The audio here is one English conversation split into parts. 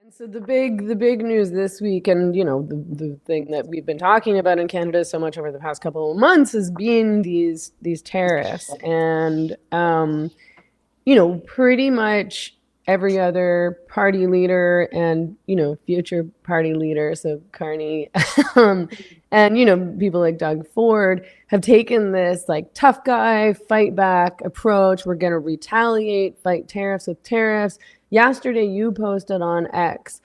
And so the big news this week, and the thing that we've been talking about in Canada so much over the past couple of months, has been these tariffs, and pretty much every other party leader and future party leader, so Carney, um, and people like Doug Ford have taken this like tough guy fight back approach. We're going to retaliate, fight tariffs with tariffs. Yesterday, you posted on X,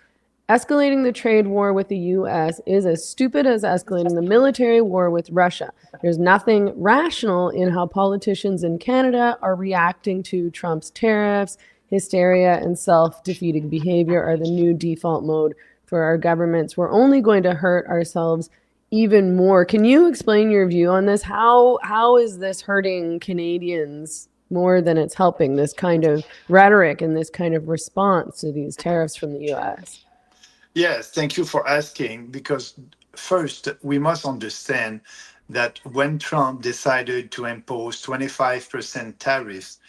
escalating the trade war with the US is as stupid as escalating the military war with Russia. There's nothing rational in how politicians in Canada are reacting to Trump's tariffs. Hysteria and self defeating behavior are the new default mode for our governments. We're only going to hurt ourselves even more. Can you explain your view on this? How is this hurting Canadians more than it's helping, this kind of rhetoric and this kind of response to these tariffs from the US? Yes, thank you for asking. Because first, we must understand that when Trump decided to impose 25% tariffs,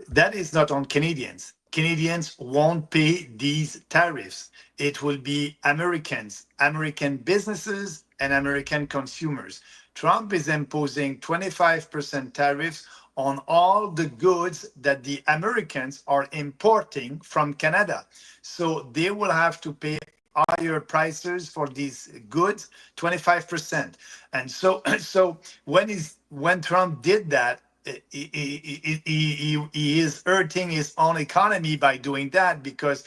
that is not on Canadians. Canadians won't pay these tariffs. It will be Americans, American businesses, and American consumers. Trump is imposing 25% tariffs on all the goods that the Americans are importing from Canada. So they will have to pay higher prices for these goods, 25%. And so so when Trump did that, he is hurting his own economy by doing that, because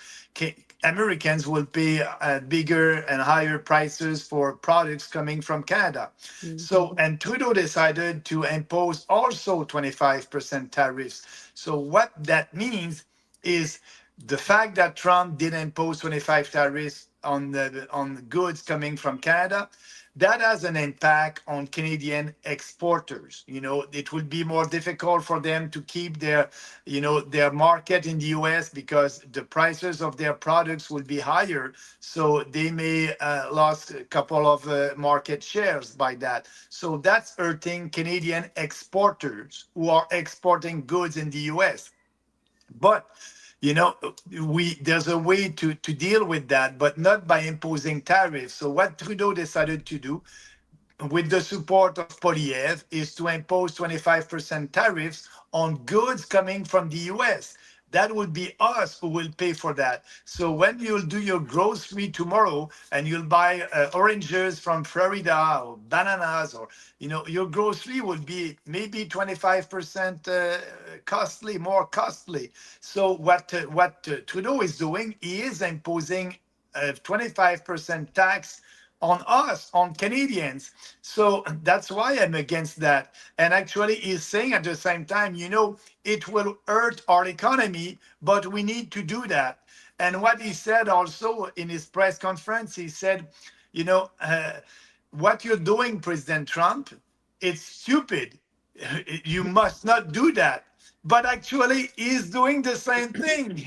Americans will pay bigger and higher prices for products coming from Canada. So, Mhm. and Trudeau decided to impose also 25% tariffs. So, what that means is the fact that Trump did impose 25 tariffs on goods coming from Canada, that has an impact on Canadian exporters. It will be more difficult for them to keep their market in the US, because the prices of their products will be higher. So they may lost a couple of market shares by that. So that's hurting Canadian exporters who are exporting goods in the US. But you know, we there's a way to deal with that, but not by imposing tariffs. So what Trudeau decided to do, with the support of Polyev, is to impose 25% tariffs on goods coming from the US. That would be us who will pay for that. So when you'll do your grocery tomorrow and you'll buy oranges from Florida or bananas, or your grocery will be maybe 25% costly, more costly. So what Trudeau is doing, he is imposing a 25% tax on us, on Canadians. So that's why I'm against that. And actually, he's saying at the same time, it will hurt our economy, but we need to do that. And what he said also in his press conference, he said, you know, uh, what you're doing, President Trump, it's stupid. You must not do that. But actually, he's doing the same thing.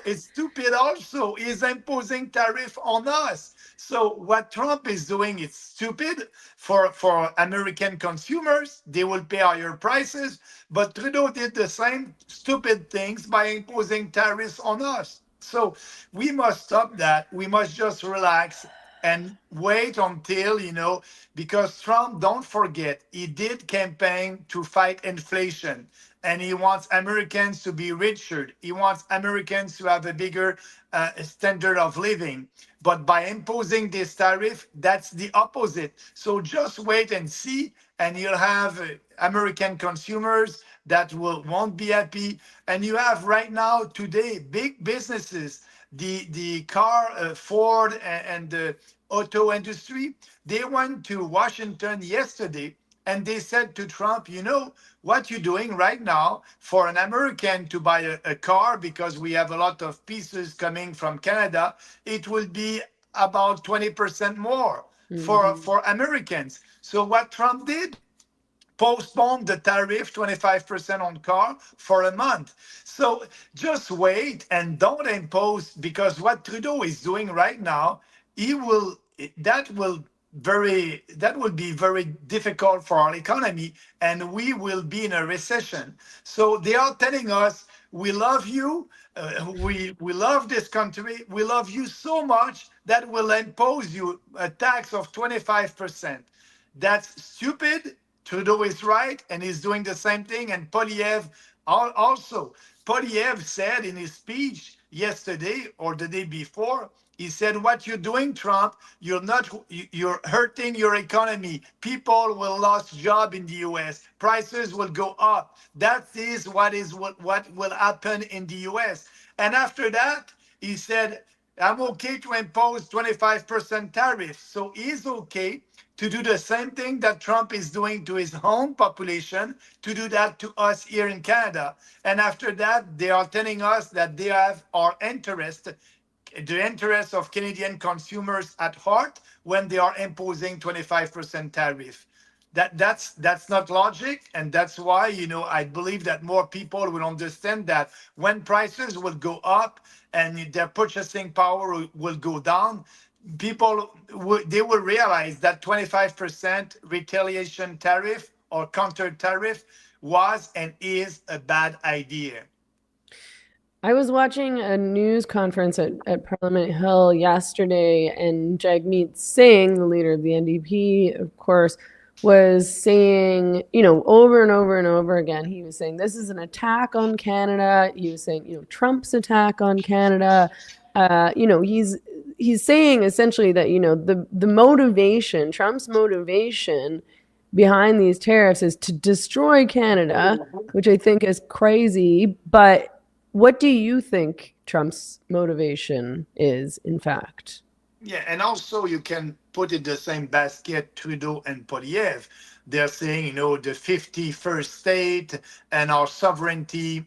It's stupid also. He's imposing tariff on us. So what Trump is doing is stupid for American consumers. They will pay higher prices. But Trudeau did the same stupid things by imposing tariffs on us. So we must stop that. We must just relax and wait until, because Trump, don't forget, he did campaign to fight inflation, and he wants Americans to be richer. He wants Americans to have a bigger standard of living. But by imposing this tariff, that's the opposite. So just wait and see, and you'll have American consumers that won't be happy. And you have right now today big businesses, the car, Ford, and the auto industry. They went to Washington yesterday and they said to Trump, what you're doing right now for an American to buy a car, because we have a lot of pieces coming from Canada, it will be about 20% more Mhm. for Americans. So what Trump did, postpone the tariff 25% on car for a month. So just wait and don't impose, because what Trudeau is doing right now, he will that will that will be very difficult for our economy, and we will be in a recession. So they are telling us we love you. We love this country. We love you so much that we'll impose you a tax of 25%. That's stupid. Trudeau is right, and he's doing the same thing. And Polyev also. Polyev said in his speech yesterday or the day before, he said, "What you're doing, Trump, you're hurting your economy. People will lose job in the U.S. Prices will go up. That is what will happen in the U.S." And after that, he said, "I'm okay to impose 25% tariff." So he's okay to do the same thing that Trump is doing to his own population, to do that to us here in Canada. And after that, they are telling us that they have our interest, the interests of Canadian consumers at heart when they are imposing 25% tariff. That's not logic, and that's why I believe that more people will understand that when prices will go up and their purchasing power will go down, they will realize that 25% retaliation tariff or counter tariff was and is a bad idea. I was watching a news conference at Parliament Hill yesterday, and Jagmeet Singh, the leader of the NDP, of course, was saying, over and over and over again, he was saying, this is an attack on Canada. He was saying, Trump's attack on Canada. He's saying essentially that, the motivation, Trump's motivation behind these tariffs is to destroy Canada, which I think is crazy. But what do you think Trump's motivation is, in fact? Yeah, and also you can put in the same basket Trudeau and Polyev. They're saying, the 51st state and our sovereignty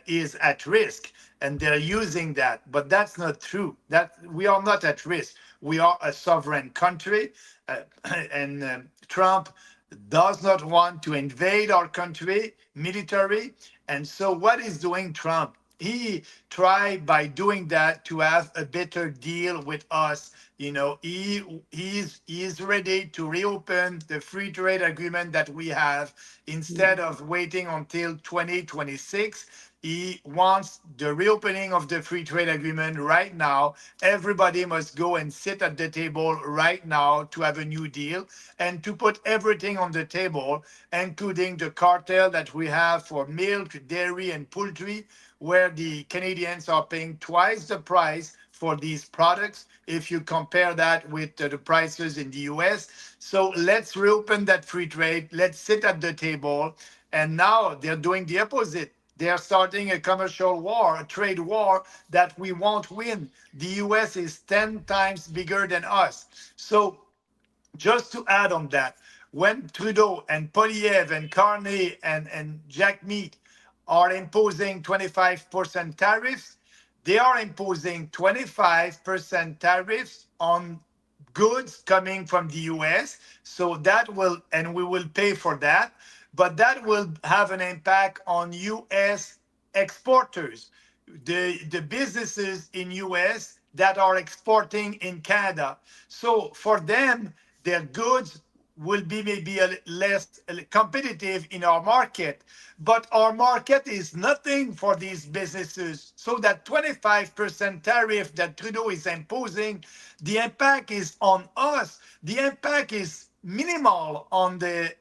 is at risk, and they're using that. But that's not true. That we are not at risk. We are a sovereign country, and Trump does not want to invade our country military. And so what is doing Trump? He tried by doing that to have a better deal with us. He's ready to reopen the free trade agreement that we have instead of waiting until 2026. He wants the reopening of the free trade agreement right now. Everybody must go and sit at the table right now to have a new deal and to put everything on the table, including the cartel that we have for milk, dairy, and poultry, where the Canadians are paying twice the price for these products if you compare that with the prices in the US. So let's reopen that free trade. Let's sit at the table. And now they're doing the opposite. They're starting a commercial war, a trade war that we won't win. The US is 10 times bigger than us. So just to add on that, when Trudeau and Polyev and Carney and Jack Meat are imposing 25% tariffs, they are imposing 25% tariffs on goods coming from the US. So that will, and we will pay for that, but that will have an impact on US exporters, the businesses in US that are exporting in Canada. So for them, their goods will be maybe a less competitive in our market, but our market is nothing for these businesses. So that 25% tariff that Trudeau is imposing, the impact is on us. The impact is minimal on the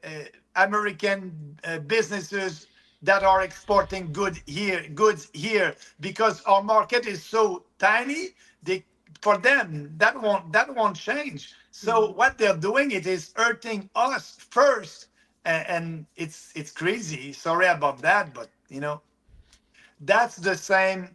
American businesses that are exporting goods here, because our market is so tiny. They, for them, that won't change. So what they're doing, it is hurting us first, and it's crazy. Sorry about that, but that's the same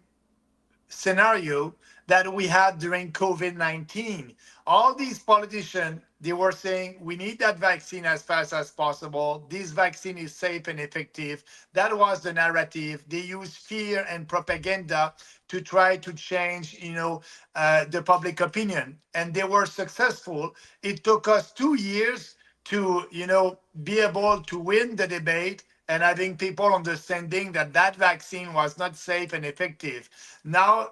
scenario that we had during COVID-19. All these politicians, they were saying, we need that vaccine as fast as possible. This vaccine is safe and effective. That was the narrative. They used fear and propaganda to try to change, the public opinion. And they were successful. It took us 2 years to, be able to win the debate and having people understanding that that vaccine was not safe and effective. Now,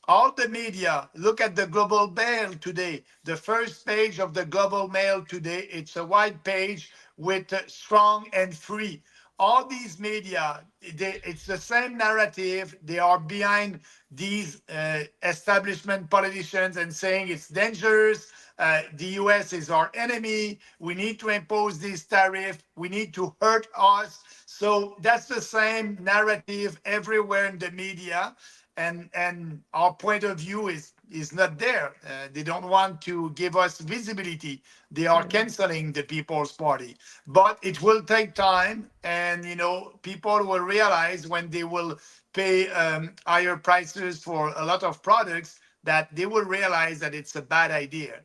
all the media, look at the Global Mail today. The first page of the Global Mail today, it's a white page with strong and free. all these media, it's the same narrative. They are behind these establishment politicians and saying it's dangerous. The US is our enemy. We need to impose this tariff. We need to hurt us. So that's the same narrative everywhere in the media. And our point of view is not there. They don't want to give us visibility. They are Yeah. canceling the People's Party, but it will take time, and people will realize when they will pay higher prices for a lot of products that they will realize that it's a bad idea.